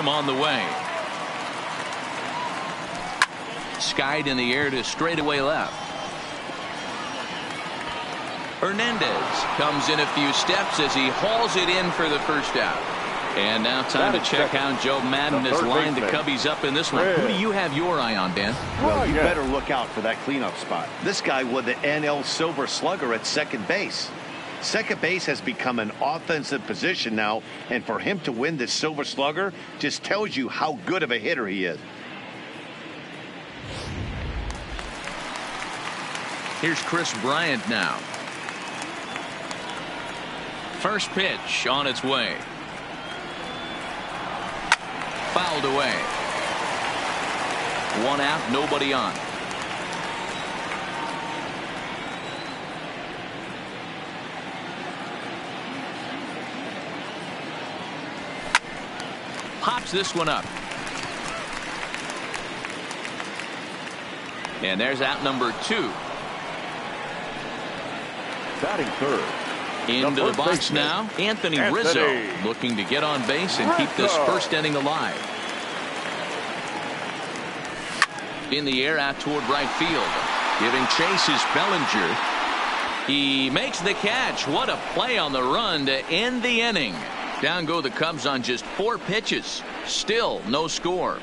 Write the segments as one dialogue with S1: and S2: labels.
S1: him on the way. Skied in the air to straightaway left. Hernandez comes in a few steps as he hauls it in for the first out. And now time to check how Joe Madden has lined the Cubbies up in this one. Who do you have your eye on, Dan?
S2: Well, you better look out for that cleanup spot. This guy won the NL Silver Slugger at second base. Second base has become an offensive position now, and for him to win this Silver Slugger just tells you how good of a hitter he is.
S1: Here's Chris Bryant now. First pitch on its way. Fouled away. One out, nobody on. Pops this one up. And there's out number 2.
S3: Batting third.
S1: Into the box now, Anthony Rizzo looking to get on base and keep this first inning alive. In the air out toward right field. Giving chase is Bellinger. He makes the catch. What a play on the run to end the inning. Down go the Cubs on just 4 pitches. Still no score.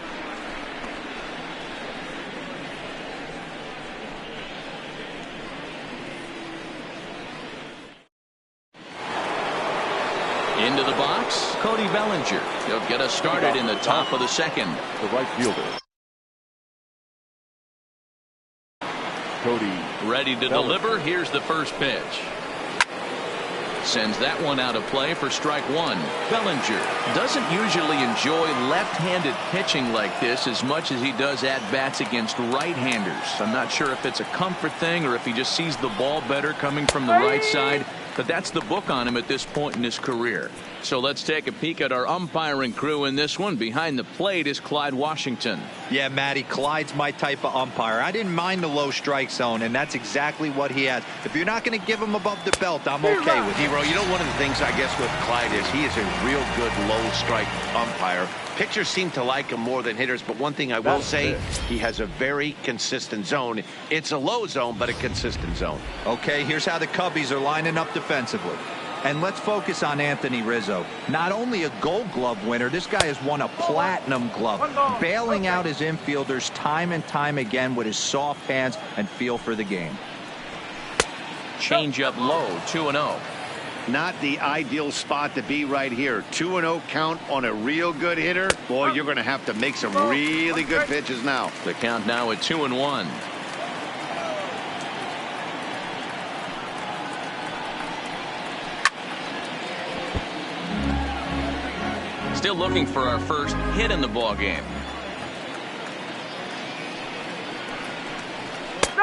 S1: Into the box, Cody Bellinger. He'll get us started in the top of the second.
S3: The right fielder. Cody.
S1: Ready to deliver. Here's the first pitch. Sends that one out of play for strike 1. Bellinger doesn't usually enjoy left-handed pitching like this as much as he does at-bats against right-handers. I'm not sure if it's a comfort thing or if he just sees the ball better coming from the right side. But that's the book on him at this point in his career. So let's take a peek at our umpiring crew in this one. Behind the plate is Clyde Washington.
S4: Yeah, Matty, Clyde's my type of umpire. I didn't mind the low strike zone, and that's exactly what he has. If you're not going to give him above the belt, I'm okay with it.
S2: Hero, you know, one of the things I guess with Clyde is he is a real good low strike umpire. Pitchers seem to like him more than hitters, but one thing I will say, he has a very consistent zone. It's a low zone, but a consistent zone.
S4: Okay, here's how the Cubbies are lining up defensively. And let's focus on Anthony Rizzo. Not only a Gold Glove winner, this guy has won a Platinum Glove, bailing out his infielders time and time again with his soft hands and feel for the game.
S1: Change up low, 2-0.
S2: Not the ideal spot to be right here. 2-0 count on a real good hitter. Boy, you're going to have to make some really good pitches now.
S1: The count now at 2-1. Still looking for our first hit in the ball game.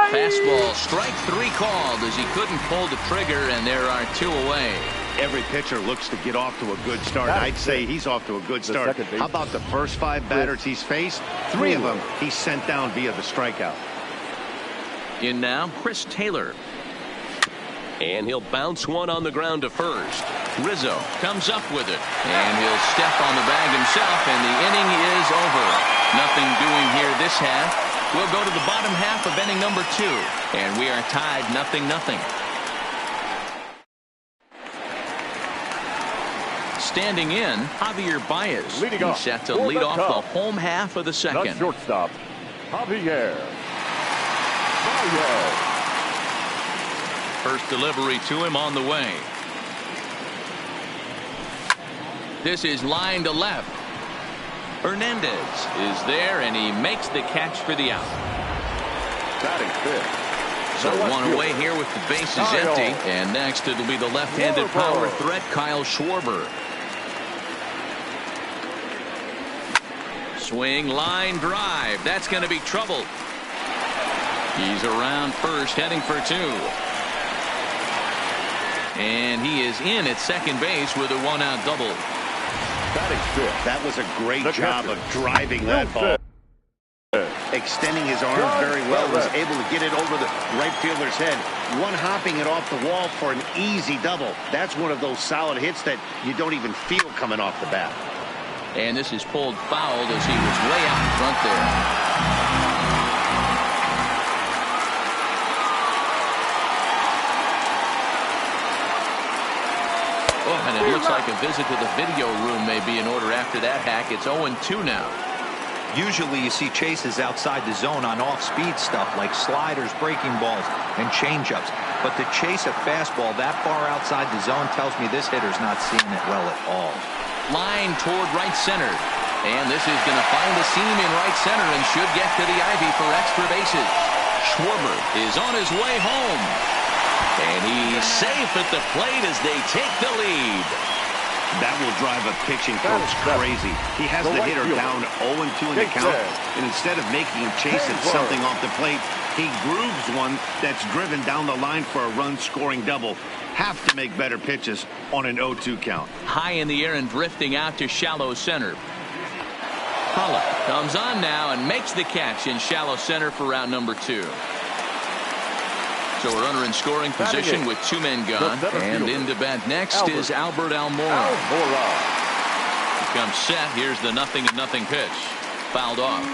S1: Fastball, strike 3 called as he couldn't pull the trigger, and there are 2 away.
S2: Every pitcher looks to get off to a good start. I'd say he's off to a good start. How about the first 5 batters he's faced? 3 of them he's sent down via the strikeout.
S1: In now, Chris Taylor. And he'll bounce one on the ground to first. Rizzo comes up with it, and he'll step on the bag himself, and the inning is over. Nothing doing here this half. We'll go to the bottom half of inning number 2, and we are tied 0-0. Standing in, Javier Baez. He's set to lead off the home half of the second.
S3: The shortstop, Javier Baez.
S1: First delivery to him on the way. This is line to left. Hernandez is there, and he makes the catch for the out.
S3: Batting fifth.
S1: So one away here with the bases empty. And next it'll be the left-handed power threat, Kyle Schwarber. Swing, line drive. That's going to be trouble. He's around first, heading for 2. And he is in at second base with a 1-out double.
S2: That was a great job of driving that ball. Extending his arms very well, was able to get it over the right fielder's head. One hopping it off the wall for an easy double. That's one of those solid hits that you don't even feel coming off the bat.
S1: And this is pulled fouled as he was way out in front there. Oh, and it looks like a visit to the video room may be in order after that hack. It's 0-2 now.
S4: Usually you see chases outside the zone on off-speed stuff like sliders, breaking balls, and changeups. But to chase a fastball that far outside the zone tells me this hitter's not seeing it well at all.
S1: Line toward right center. And this is going to find a seam in right center and should get to the ivy for extra bases. Schwarber is on his way home. And he's safe at the plate as they take the lead.
S2: That will drive a pitching coach crazy. He has the hitter down 0-2 in the count, and instead of making him chase at something off the plate, he grooves one that's driven down the line for a run-scoring double. Have to make better pitches on an 0-2 count.
S1: High in the air and drifting out to shallow center. Pollock comes on now and makes the catch in shallow center for round number 2. So a runner in scoring position with 2 men gone. And in to bat next is Albert Almora. He comes set. Here's the 0-0 pitch. Fouled off.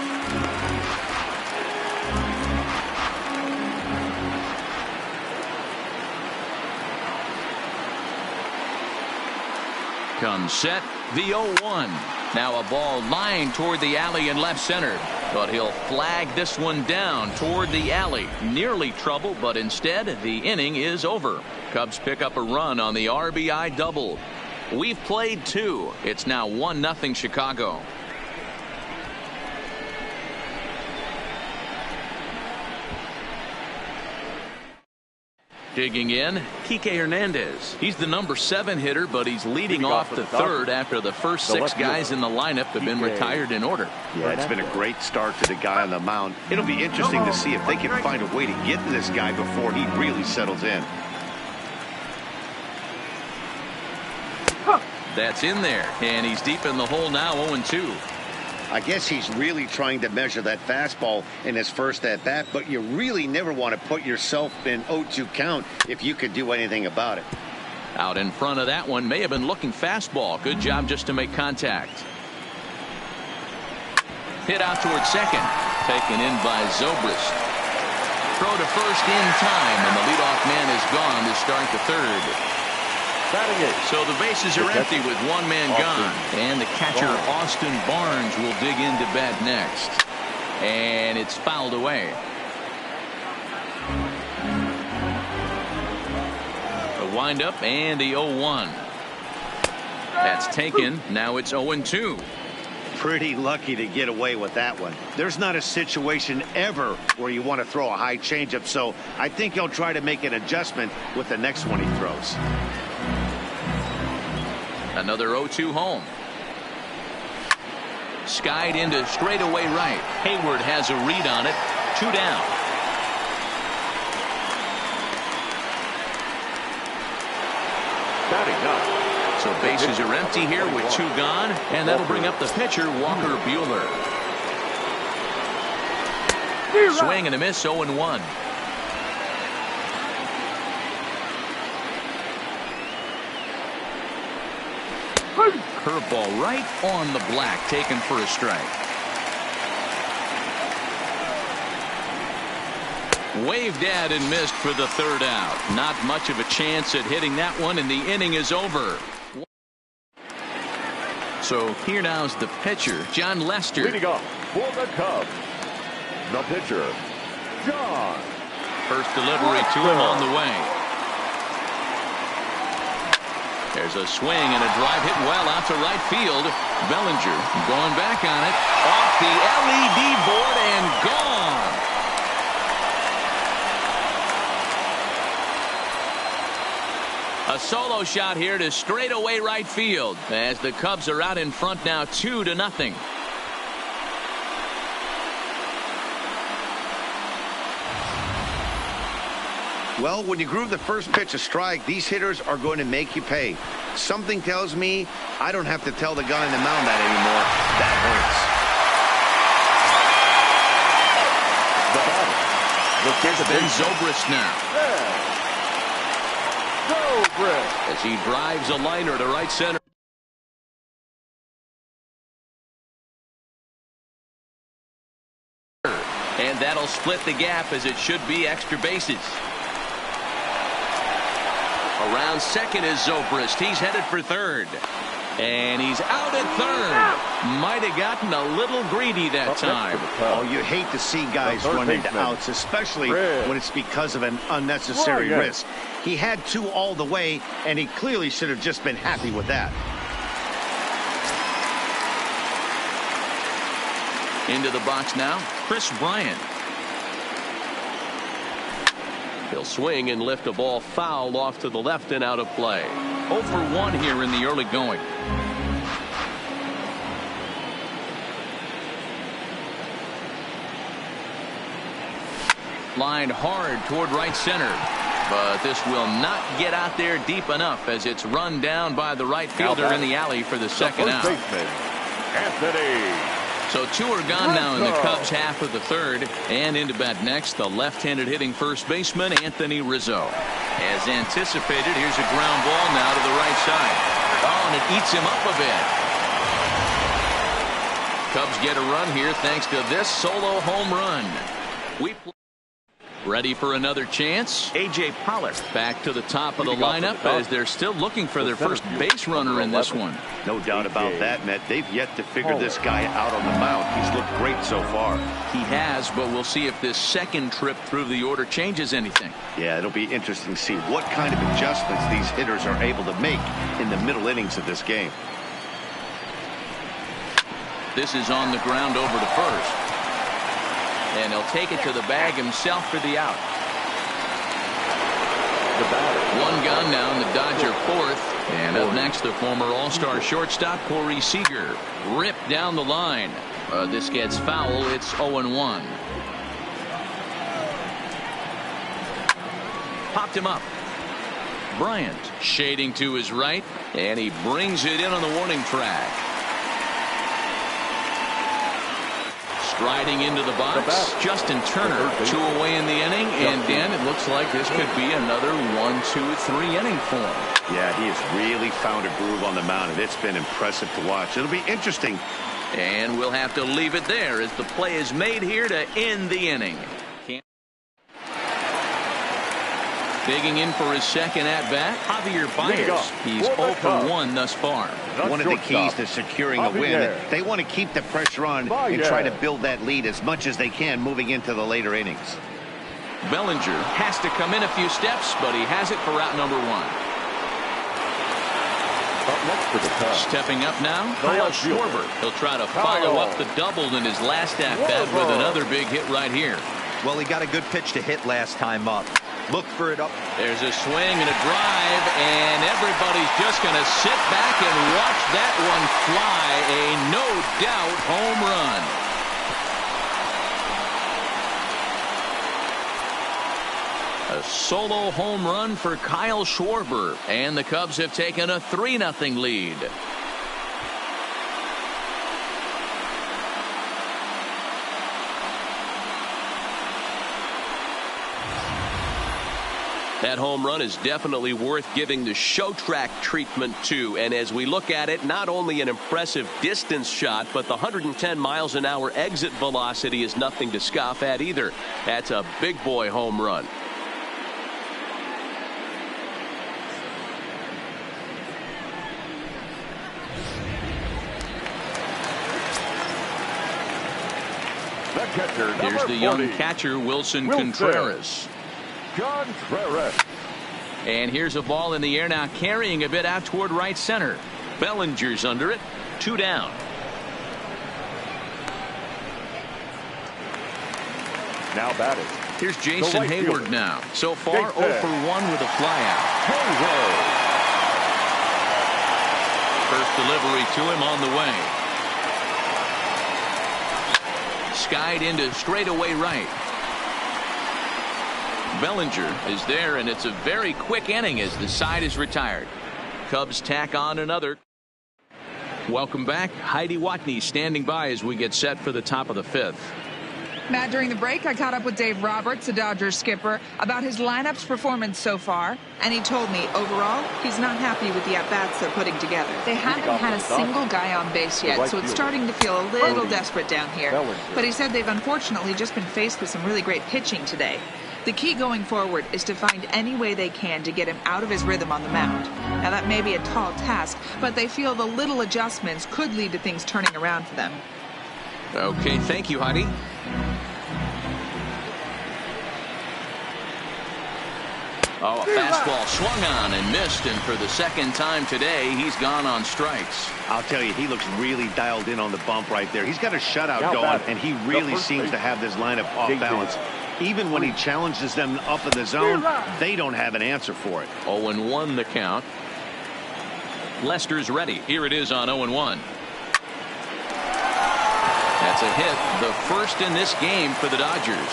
S1: Comes set. The 0-1. Now a ball lined toward the alley in left center. But he'll flag this one down toward the alley. Nearly trouble, but instead the inning is over. Cubs pick up a run on the RBI double. We've played 2. It's now 1-0 Chicago. Digging in, Kike Hernandez. He's the number 7 hitter, but he's leading off the third after the first 6 guys in the lineup have been retired in order.
S2: Yeah, it's been a great start to the guy on the mound. It'll be interesting to see if they can find a way to get to this guy before he really settles in.
S1: That's in there, and he's deep in the hole now, 0-2.
S2: I guess he's really trying to measure that fastball in his first at-bat, but you really never want to put yourself in 0-2 count if you could do anything about it.
S1: Out in front of that one, may have been looking fastball. Good job just to make contact. Hit out towards second. Taken in by Zobrist. Throw to first in time, and the leadoff man is gone to start the third. So the bases are empty with 1 man gone. And the catcher, Austin Barnes, will dig in to bat next. And it's fouled away. The windup and the 0-1. That's taken. Now it's 0-2.
S2: Pretty lucky to get away with that one. There's not a situation ever where you want to throw a high changeup, so I think he'll try to make an adjustment with the next one he throws.
S1: Another 0-2 home. Skied into straightaway right. Hayward has a read on it. 2 down. So bases are empty here with 2 gone, and that'll bring up the pitcher, Walker Buehler. Swing and a miss, 0-1. Curveball right on the black, taken for a strike. Waved at and missed for the 3rd out. Not much of a chance at hitting that one, and the inning is over. So here now's the pitcher, John Lester.
S3: Leading off for the Cubs, the pitcher, John.
S1: First delivery to him on the way. There's a swing and a drive hit well out to right field. Bellinger going back on it. Off the LED board and gone. A solo shot here to straightaway right field as the Cubs are out in front now 2-0.
S2: Well, when you groove the first pitch a strike, these hitters are going to make you pay. Something tells me I don't have to tell the guy on the mound that anymore. That hurts.
S1: Here's Ben Zobrist now.
S3: Zobrist.
S1: As he drives a liner to right center. And that'll split the gap, as it should be extra bases. Around second is Zobrist. He's headed for third. And he's out at third. Might have gotten a little greedy that time.
S2: Oh, you hate to see guys run into outs, especially when it's because of an unnecessary risk. He had two all the way, and he clearly should have just been happy with that.
S1: Into the box now, Bryant. He'll swing and lift a ball foul off to the left and out of play. 0 for 1 here in the early going. Lined hard toward right center. But this will not get out there deep enough, as it's run down by the right fielder in the alley for the second out. So 2 are gone now in the Cubs half of the third. And into bat next, the left-handed hitting first baseman, Anthony Rizzo. As anticipated, here's a ground ball now to the right side. Oh, and it eats him up a bit. Cubs get a run here thanks to this solo home run. Ready for another chance? A.J. Pollock back to the top of the lineup, as they're still looking for their first base runner in this one.
S2: No doubt about that, Matt. They've yet to figure this guy out on the mound. He's looked great so far.
S1: He has, but we'll see if this second trip through the order changes anything.
S2: Yeah, it'll be interesting to see what kind of adjustments these hitters are able to make in the middle innings of this game.
S1: This is on the ground over to first. And he'll take it to the bag himself for the out. One gone now in the Dodger fourth. And up next, the former All-Star shortstop, Seeger. Ripped down the line. This gets foul. It's 0-1. Popped him up. Bryant shading to his right. And he brings it in on the warning track. Striding into the box, Justin Turner. 2 away in the inning, and Dan, it looks like this could be another 1, 2, 3 inning for him.
S2: Yeah, he has really found a groove on the mound, and it's been impressive to watch. It'll be interesting.
S1: And we'll have to leave it there as the play is made here to end the inning. Digging in for his second at-bat, Javier Baez. He's 0 for 1 thus far.
S2: One of the keys to securing a win, they want to keep the pressure on and try to build that lead as much as they can moving into the later innings.
S1: Bellinger has to come in a few steps, but he has it for out number 1. Stepping up now, Kyle Schwarber. He'll try to follow up the double in his last at-bat with another big hit right here.
S4: Well, he got a good pitch to hit last time up. Look for it up.
S1: There's a swing and a drive, and everybody's just going to sit back and watch that one fly. A no-doubt home run. A solo home run for Kyle Schwarber, and the Cubs have taken a 3-0 lead. That home run is definitely worth giving the show track treatment to. And as we look at it, not only an impressive distance shot, but the 110 miles an hour exit velocity is nothing to scoff at either. That's a big boy home run. Here's the young catcher, Wilson Contreras. And here's a ball in the air now, carrying a bit out toward right center. Bellinger's under it. 2 down.
S3: Now batting.
S1: Here's Jason Hayward now. So far 0 for 1 with a flyout. First delivery to him on the way. Skied into straightaway right. Bellinger is there, and it's a very quick inning as the side is retired. Cubs tack on another. Welcome back. Heidi Watney standing by as we get set for the top of the 5th.
S5: Matt, during the break, I caught up with Dave Roberts, the Dodgers skipper, about his lineup's performance so far, and he told me, overall, he's not happy with the at-bats they're putting together. They haven't had a single guy on base yet, so it's starting to feel a little desperate down here. But he said they've unfortunately just been faced with some really great pitching today. The key going forward is to find any way they can to get him out of his rhythm on the mound. Now, that may be a tall task, but they feel the little adjustments could lead to things turning around for them.
S1: Okay, thank you, Heidi. Oh, a fastball swung on and missed, and for the second time today, he's gone on strikes.
S2: I'll tell you, he looks really dialed in on the bump right there. He's got a shutout going, and he really seems to have this lineup off balance. Even when he challenges them up in the zone, they don't have an answer for it.
S1: 0-1 the count. Lester's ready. Here it is on 0-1. That's a hit, the first in this game for the Dodgers.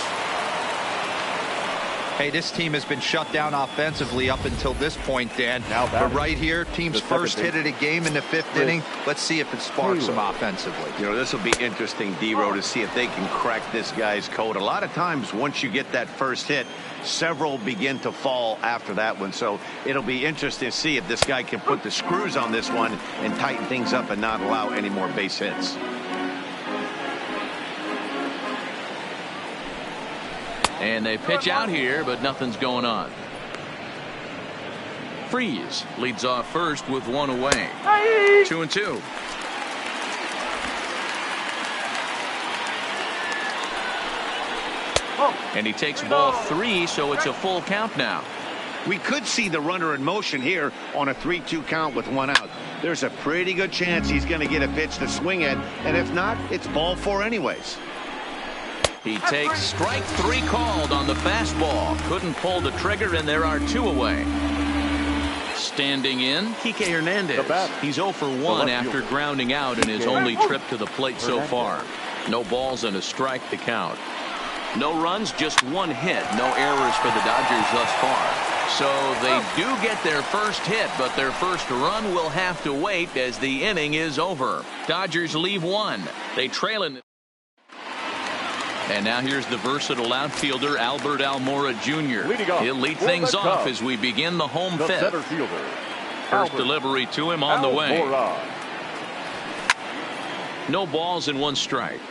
S4: Hey, this team has been shut down offensively up until this point, Dan. But right here, team's first hit of the game in the 5th inning. Let's see if it sparks them offensively.
S2: You know, this will be interesting, D-Row, to see if they can crack this guy's code. A lot of times, once you get that first hit, several begin to fall after that one. So it'll be interesting to see if this guy can put the screws on this one and tighten things up and not allow any more base hits.
S1: And they pitch out here, but nothing's going on. Freeze leads off first with 1 away. 2-2. And he takes ball 3, so it's a full count now.
S2: We could see the runner in motion here on a 3-2 count with 1 out. There's a pretty good chance he's going to get a pitch to swing at, and if not, it's ball 4 anyways.
S1: He takes strike 3 called on the fastball. Couldn't pull the trigger, and there are 2 away. Standing in, Kike Hernandez. He's 0 for 1 after grounding out in his only trip to the plate so far. No balls and a strike to count. No runs, just 1 hit. No errors for the Dodgers thus far. So they do get their first hit, but their first run will have to wait as the inning is over. Dodgers leave 1. They trail in. And now here's the versatile outfielder, Albert Almora Jr. He'll lead things off as we begin the home 5th. First delivery to him on the way. No balls and 1 strike.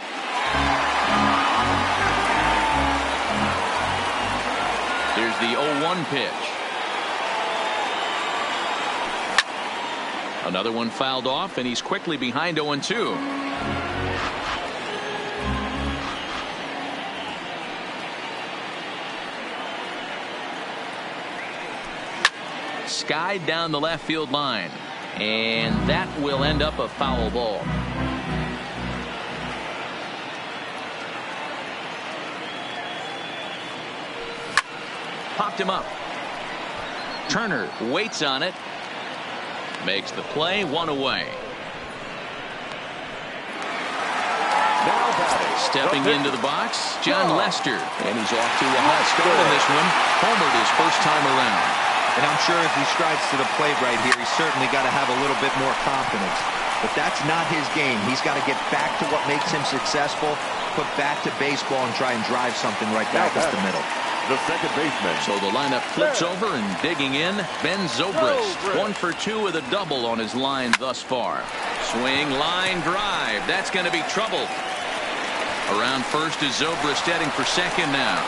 S1: Here's the 0-1 pitch. Another one fouled off, and he's quickly behind 0-2. Skied down the left field line, and that will end up a foul ball. Popped him up. Turner waits on it, makes the play, 1 away. Stepping into the box, John Lester, and he's off to a hot start in this one. Homered his first time around.
S4: And I'm sure as he strides to the plate right here, he's certainly got to have a little bit more confidence. But that's not his game. He's got to get back to what makes him successful, put back to baseball, and try and drive something right back up the middle.
S3: The second baseman.
S1: So the lineup flips over, and digging in, Ben Zobrist. 1 for 2 with a double on his line thus far. Swing, line, drive. That's going to be trouble. Around first is Zobrist heading for second now.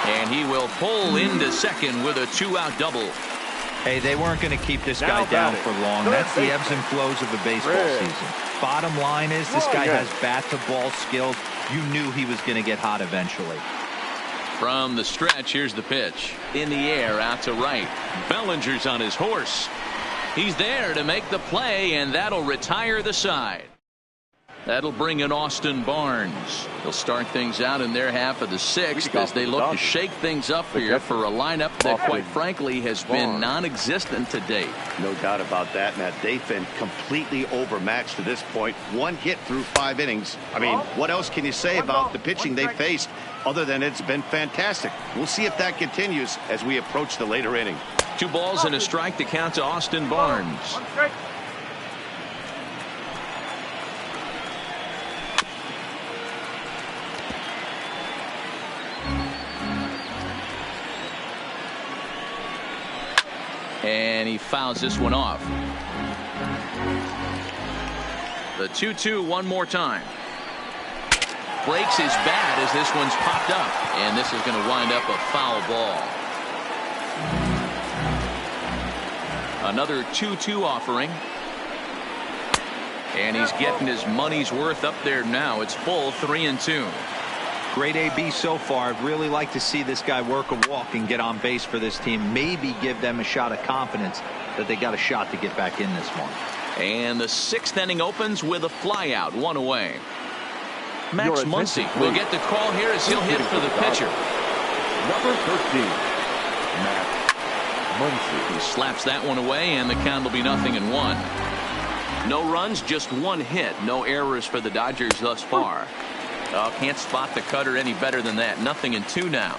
S1: And he will pull into second with a 2-out double.
S4: Hey, they weren't going to keep this guy down for long. That's the ebbs and flows of the baseball season. Bottom line is this guy has bat-to-ball skills. You knew he was going to get hot eventually.
S1: From the stretch, here's the pitch. In the air, out to right. Bellinger's on his horse. He's there to make the play, and that'll retire the side. That'll bring in Austin Barnes. They'll start things out in their half of the 6th as they look to shake things up here for a lineup that, quite frankly, has been non-existent to date.
S2: No doubt about that, Matt. They've been completely overmatched to this point. 1 hit through 5 innings. I mean, what else can you say about the pitching they faced other than it's been fantastic? We'll see if that continues as we approach the later inning.
S1: 2 balls and a strike to count to Austin Barnes. And he fouls this one off. The 2-2 one more time. Breaks his bat as this one's popped up. And this is going to wind up a foul ball. Another 2-2 offering. And he's getting his money's worth up there now. It's full 3-2.
S4: Great AB so far. I'd really like to see this guy work a walk and get on base for this team. Maybe give them a shot of confidence that they got a shot to get back in this one.
S1: And the 6th inning opens with a flyout, 1 away. Max Muncy will get the call here as he'll hit for the pitcher.
S3: Number 13, Max Muncy.
S1: He slaps that one away, and the count will be 0-1. No runs, just 1 hit. No errors for the Dodgers thus far. Oh, can't spot the cutter any better than that. 0-2 now.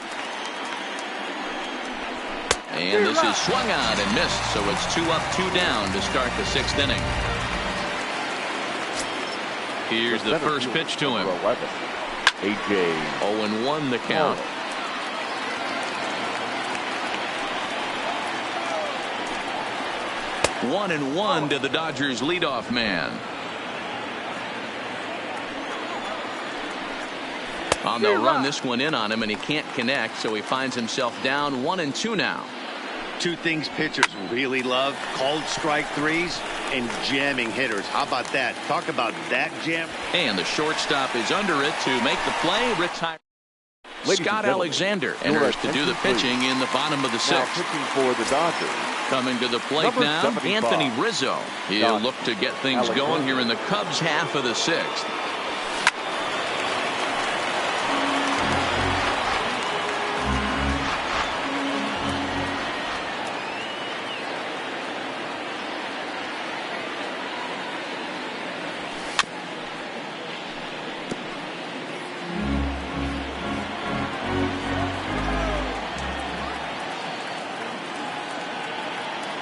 S1: And this is swung on and missed, so it's 2 up, 2 down to start the 6th inning. Here's the first pitch to him. 0-1 the count. 1-1 to the Dodgers leadoff man. They'll run this one in on him, and he can't connect, so he finds himself down 1-2 now.
S2: 2 things pitchers really love: called strike threes and jamming hitters. How about that? Talk about that jam.
S1: And the shortstop is under it to make the play. Retire. Scott Alexander enters to do the pitching in the bottom of the 6th.
S3: Pitching for the Dodgers.
S1: Coming to the plate
S3: Number
S1: now,
S3: 75.
S1: Anthony Rizzo. He'll look to get things going here in the Cubs half of the 6th.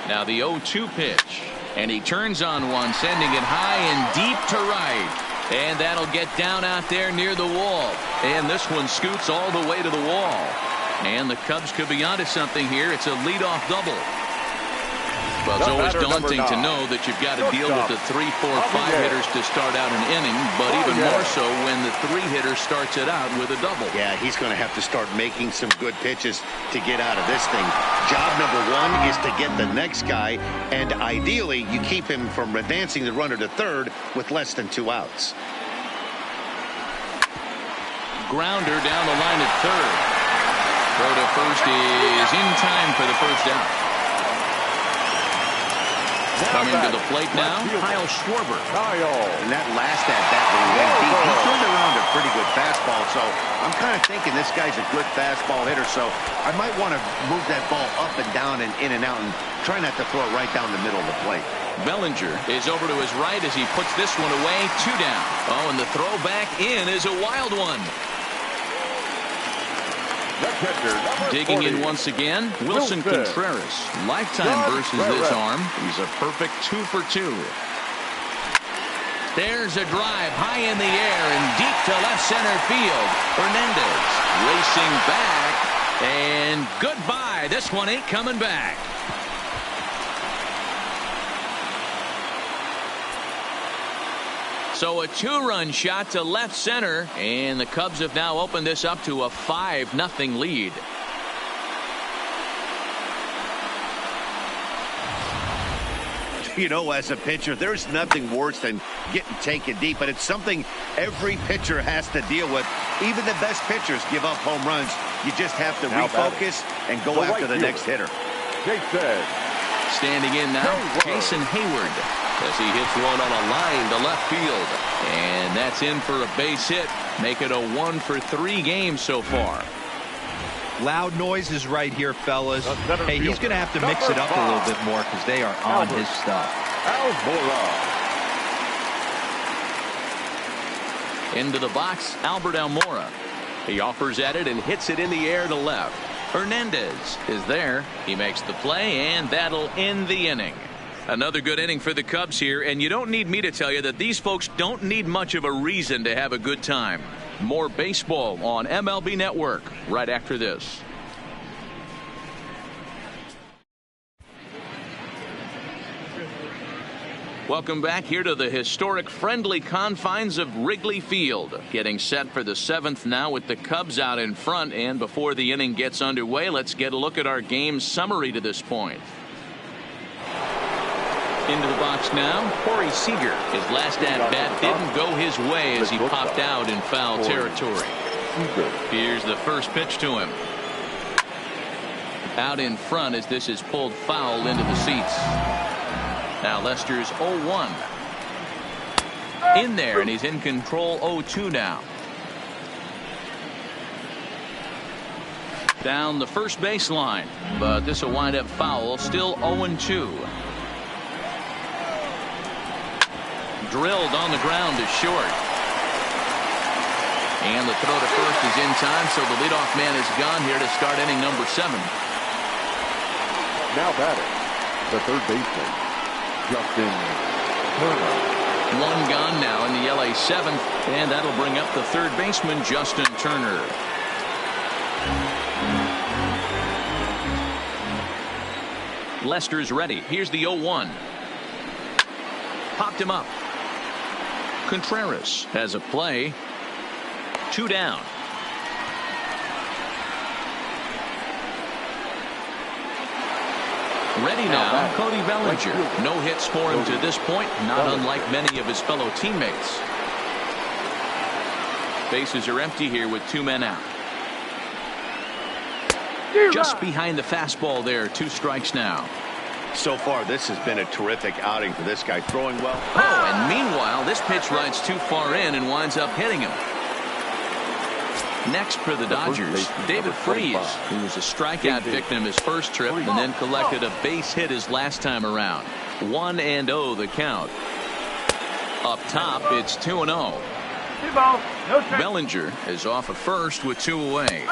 S1: Now the 0-2 pitch, and he turns on one, sending it high and deep to right, and that'll get down out there near the wall, and this one scoots all the way to the wall, and the Cubs could be onto something here. It's a leadoff double. Well, it's always daunting to know that you've got to deal with the 3, 4, 5 hitters to start out an inning, but even more so when the 3 hitter starts it out with a double.
S2: Yeah, he's going to have to start making some good pitches to get out of this thing. Job number 1 is to get the next guy, and ideally you keep him from advancing the runner to third with less than 2 outs.
S1: Grounder down the line at third. Throw to first is in time for the first out. Coming to the plate now, Kyle Schwarber.
S2: And that last at-bat when he went deep, he turned around a pretty good fastball. So I'm kind of thinking this guy's a good fastball hitter. So I might want to move that ball up and down and in and out and try not to throw it right down the middle of the plate.
S1: Bellinger is over to his right as he puts this one away. 2 down. Oh, and the throw back in is a wild one. Digging in once again, Wilson Contreras. Lifetime versus this arm. He's a perfect 2 for 2. There's a drive high in the air and deep to left center field. Hernandez racing back, and goodbye. This one ain't coming back. So a 2-run shot to left center, and the Cubs have now opened this up to a 5-0 lead.
S2: You know, as a pitcher, there's nothing worse than getting taken deep, but it's something every pitcher has to deal with. Even the best pitchers give up home runs. You just have to refocus and go after the next hitter.
S1: Standing in now, Jason Hayward, as he hits one on a line to left field. And that's in for a base hit. Make it a 1 for 3 game so far.
S4: Loud noises right here, fellas. Hey, he's going to have to mix it up a little bit more because they are on his stuff.
S3: Almora.
S1: Into the box, Albert Almora. He offers at it and hits it in the air to left. Hernandez is there. He makes the play, and that'll end the inning. Another good inning for the Cubs here, and you don't need me to tell you that these folks don't need much of a reason to have a good time. More baseball on MLB Network right after this. Welcome back here to the historic friendly confines of Wrigley Field. Getting set for the 7th now with the Cubs out in front. And before the inning gets underway, let's get a look at our game summary to this point. Into the box now, Corey Seeger. His last at-bat didn't go his way as he popped out in foul territory. Here's the first pitch to him. Out in front as this is pulled foul into the seats. Now Lester's 0-1. In there, and he's in control 0-2 now. Down the first baseline, but this will wind up foul, still 0-2. Drilled on the ground to short. And the throw to first is in time, so the leadoff man is gone here to start inning number 7.
S3: Now batting, the third baseman, Justin Turner.
S1: One gone now in the LA 7th, and that'll bring up the third baseman, Justin Turner. Lester's ready. Here's the 0-1. Popped him up. Contreras has a play. 2 down. Ready now, Cody Bellinger. No hits for him to this point, not unlike many of his fellow teammates. Bases are empty here with 2 men out. Just behind the fastball there, 2 strikes now.
S2: So far, this has been a terrific outing for this guy, throwing well.
S1: Oh, and meanwhile, this pitch rides too far in and winds up hitting him. Next for the Dodgers, David Freese, who was a strikeout victim his first trip and then collected a base hit his last time around. 1-0 the count. Up top, it's 2-0. Bellinger is off of first with 2 away.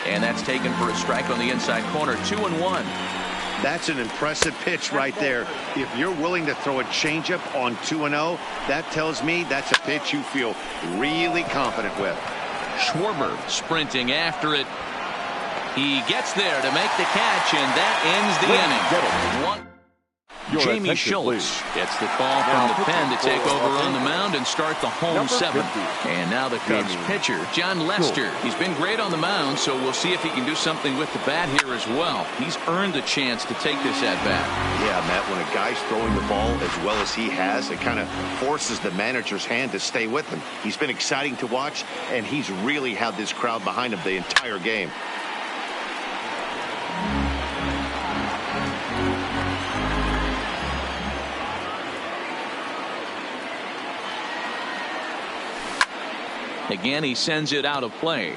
S1: And that's taken for a strike on the inside corner. 2-1.
S2: That's an impressive pitch right there. If you're willing to throw a changeup on 2-0, that tells me that's a pitch you feel really confident with.
S1: Schwarber sprinting after it. He gets there to make the catch, and that ends the inning. Jamie Schultz gets the call from the pen to take over on the mound and start the home 7th. And now the Cubs pitcher, John Lester. He's been great on the mound, so we'll see if he can do something with the bat here as well. He's earned a chance to take this at bat.
S2: Yeah, Matt, when a guy's throwing the ball as well as he has, it kind of forces the manager's hand to stay with him. He's been exciting to watch, and he's really had this crowd behind him the entire game.
S1: Again, he sends it out of play.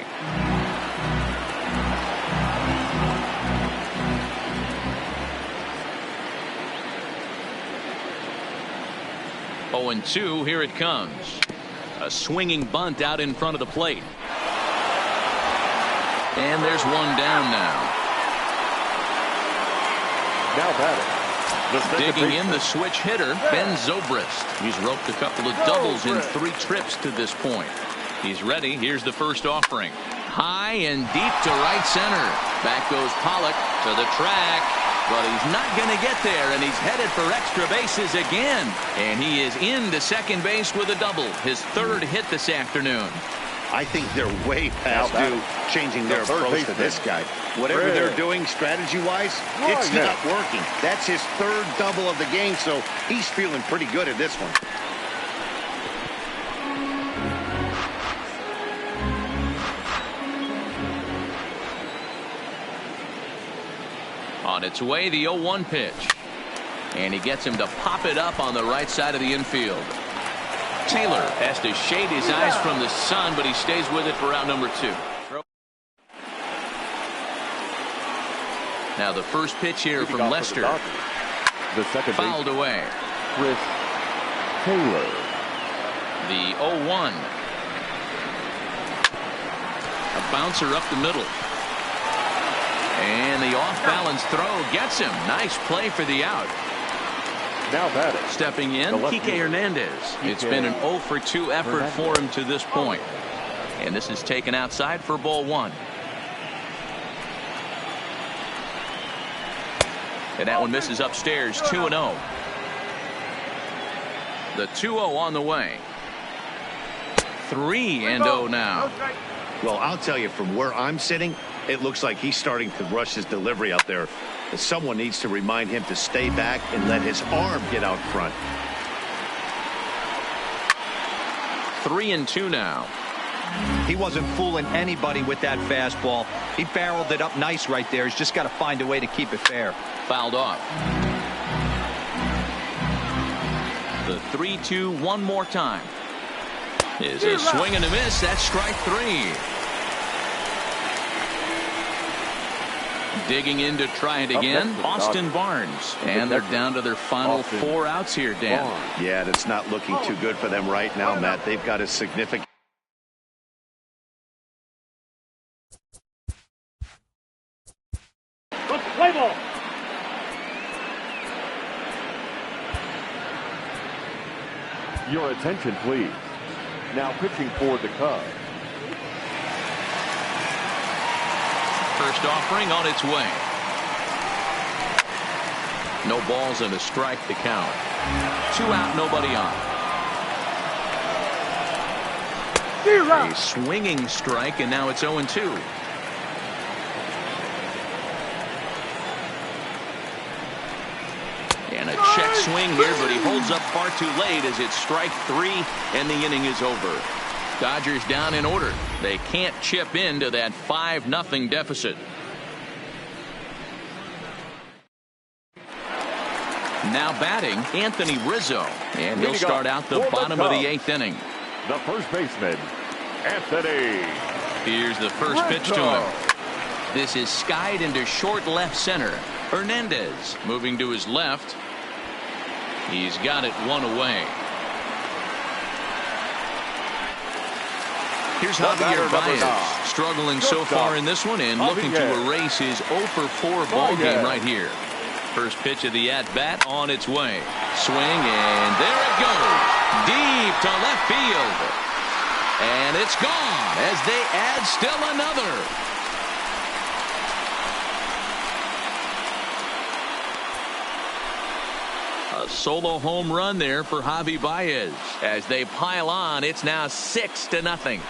S1: Oh, and 2, here it comes. A swinging bunt out in front of the plate. And there's one down now.
S3: Now batting.
S1: Digging in the switch hitter, Ben Zobrist. He's roped a couple of doubles in 3 trips to this point. He's ready. Here's the first offering. High and deep to right center. Back goes Pollock to the track. But he's not going to get there, and he's headed for extra bases again. And he is into second base with a double. His 3rd hit this afternoon.
S2: I think they're way past due changing their approach to this guy. Whatever they're doing strategy-wise, it's not working. That's his 3rd double of the game, so he's feeling pretty good at this one.
S1: On its way, the 0-1 pitch. And he gets him to pop it up on the right side of the infield. Taylor has to shade his eyes from the sun, but he stays with it for out number 2. Now the first pitch here from Lester.
S3: The second
S1: fouled away.
S3: Chris Taylor.
S1: The 0-1. A bouncer up the middle. And the off-balance throw gets him. Nice play for the out.
S3: Now batting.
S1: Stepping in, Kike Hernandez. It's been an 0-for-2 effort for him to this point. And this is taken outside for ball 1. And that one misses upstairs, 2-0. The 2-0 on the way. 3-0 now.
S2: Well, I'll tell you, from where I'm sitting, it looks like he's starting to rush his delivery out there. Someone needs to remind him to stay back and let his arm get out front.
S1: 3-2 now.
S4: He wasn't fooling anybody with that fastball. He barreled it up nice right there. He's just got to find a way to keep it fair.
S1: Fouled off. The 3-2 one more time. Is a swing and a miss. That's strike 3. Digging in to try it again. Austin Barnes. And they're down to their final 4 outs here, Dan.
S2: Yeah, that's not looking too good for them right now, Matt. They've got a significant...
S3: Play ball. Your attention, please. Now pitching for the Cubs.
S1: First offering on its way. No balls and a strike to count. 2 out, nobody on. A swinging strike, and now it's 0-2. And a check swing here, but he holds up far too late as it's strike 3 and the inning is over. Dodgers down in order. They can't chip into that 5-0 deficit. Now batting, Anthony Rizzo. And he'll start out the bottom of the 8th inning.
S3: The first baseman, Anthony.
S1: Here's the first pitch to him. This is skied into short left center. Hernandez moving to his left. He's got it 1 away. Here's Javier Baez, struggling so far in this one and looking to erase his 0-for-4 ball game right here. First pitch of the at-bat on its way. Swing, and there it goes. Deep to left field. And it's gone as they add still another. A solo home run there for Javi Baez. As they pile on, it's now 6-0.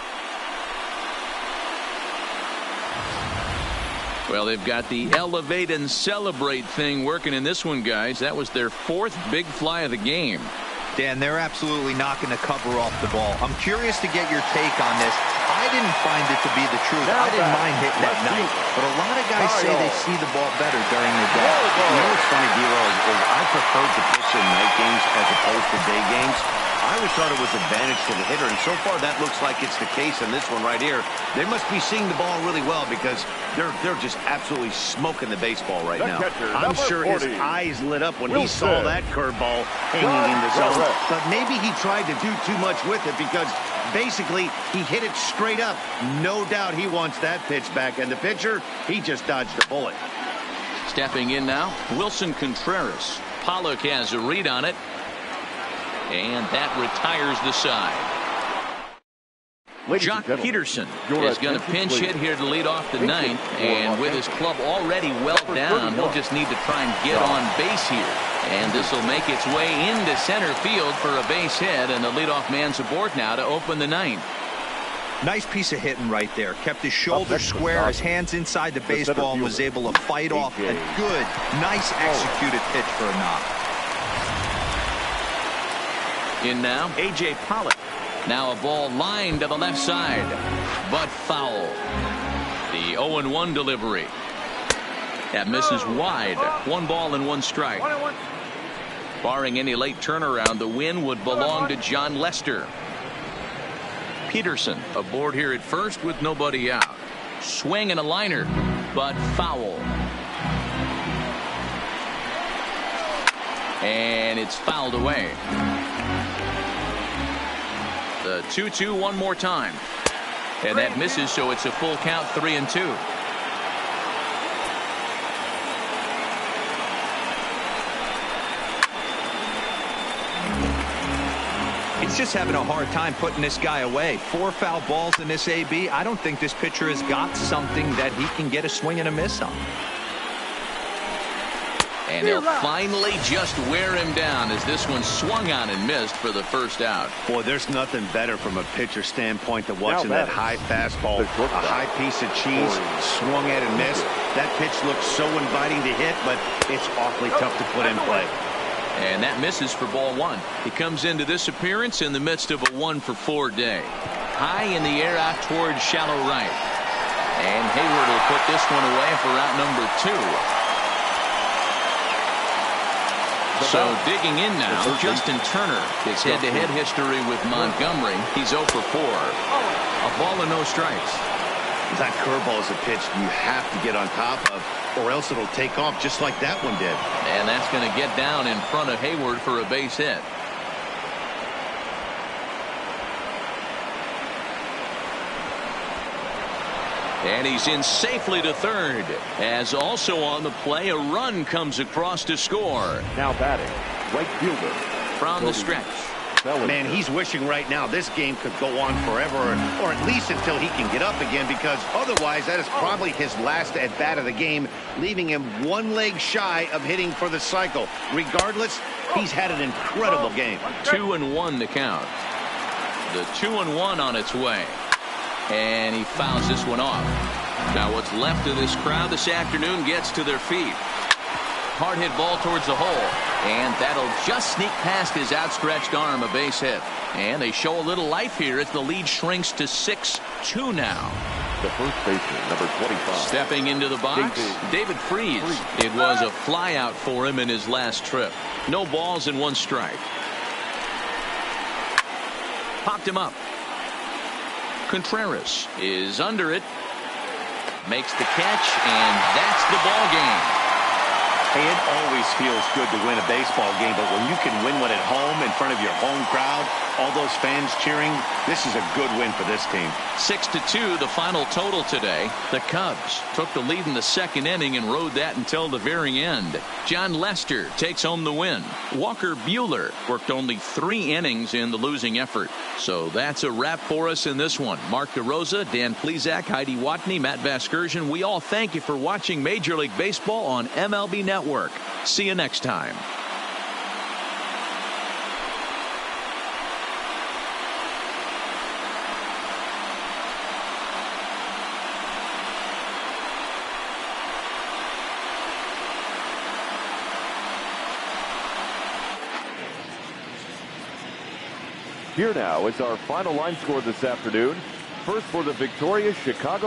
S1: Well, they've got the elevate and celebrate thing working in this one, guys. That was their 4th big fly of the game.
S4: Dan, they're absolutely knocking the cover off the ball. I'm curious to get your take on this. I didn't find it to be the truth. I didn't mind hitting at night, but a lot of guys say they see the ball better during the day.
S2: You know what's funny, D-Lo, is I preferred to pitch in night games as opposed to day games. I always thought it was advantage to the hitter, and so far that looks like it's the case in this one right here. They must be seeing the ball really well because they're just absolutely smoking the baseball right now. I'm sure his eyes lit up when he saw that curveball hanging in the zone. But maybe he tried to do too much with it because basically he hit it straight up. No doubt he wants that pitch back, and the pitcher, he just dodged a bullet.
S1: Stepping in now, Wilson Contreras. Pollock has a read on it. And that retires the side. Jock Peterson is going to pinch hit here to lead off the 9th. And with his club already well down, he'll just need to try and get on base here. And this will make its way into center field for a base hit. And the leadoff man's aboard now to open the 9th.
S4: Nice piece of hitting right there. Kept his shoulders square, his hands inside the baseball, and was able to fight off a good, nice executed pitch for a knock.
S1: In now, A.J. Pollock. Now a ball lined to the left side, but foul. The 0-1 delivery. That misses wide. 1 ball and 1 strike. Barring any late turnaround, the win would belong to John Lester. Peterson aboard here at first with nobody out. Swing and a liner, but foul. And it's fouled away. The 2-2 one more time. And that misses, so it's a full count, 3-2.
S4: He's just having a hard time putting this guy away. 4 foul balls in this AB. I don't think this pitcher has got something that he can get a swing and a miss on.
S1: And he'll finally just wear him down as this one swung on and missed for the first out.
S2: Boy, there's nothing better from a pitcher standpoint than watching that high fastball, a high piece of cheese, swung at and missed. That pitch looks so inviting to hit, but it's awfully tough to put in play.
S1: And that misses for ball one. He comes into this appearance in the midst of a 1-for-4 day. High in the air out towards shallow right. And Hayward will put this one away for out number 2. So digging in now, Justin Turner. His head-to-head history with Montgomery. He's 0 for 4. A ball and no strikes.
S2: That curveball is a pitch you have to get on top of, or else it'll take off just like that one did.
S1: And that's going to get down in front of Hayward for a base hit. And he's in safely to third. As also on the play, a run comes across to score.
S3: Now batting, right fielder.
S1: From the stretch.
S2: Man, he's wishing right now this game could go on forever, or at least until he can get up again, because otherwise that is probably his last at-bat of the game, leaving him one leg shy of hitting for the cycle. Regardless, he's had an incredible game.
S1: 2-1 to count. The 2-1 on its way. And he fouls this one off. Now what's left of this crowd this afternoon gets to their feet. Hard hit ball towards the hole. And that'll just sneak past his outstretched arm, a base hit. And they show a little life here as the lead shrinks to 6-2 now.
S3: The first baseman, number 25.
S1: Stepping into the box, David Freese. It was a fly out for him in his last trip. No balls and 1 strike. Popped him up. Contreras is under it, makes the catch, and that's the ball game.
S2: Hey, it always feels good to win a baseball game, but when you can win one at home in front of your home crowd, all those fans cheering, this is a good win for this team.
S1: 6-2, the final total today. The Cubs took the lead in the second inning and rode that until the very end. John Lester takes home the win. Walker Buehler worked only 3 innings in the losing effort. So that's a wrap for us in this one. Mark DeRosa, Dan Plesac, Heidi Watney, Matt Vasgersian. We all thank you for watching Major League Baseball on MLB Network. See you next time.
S3: Here now is our final line score this afternoon. First for the victorious Chicago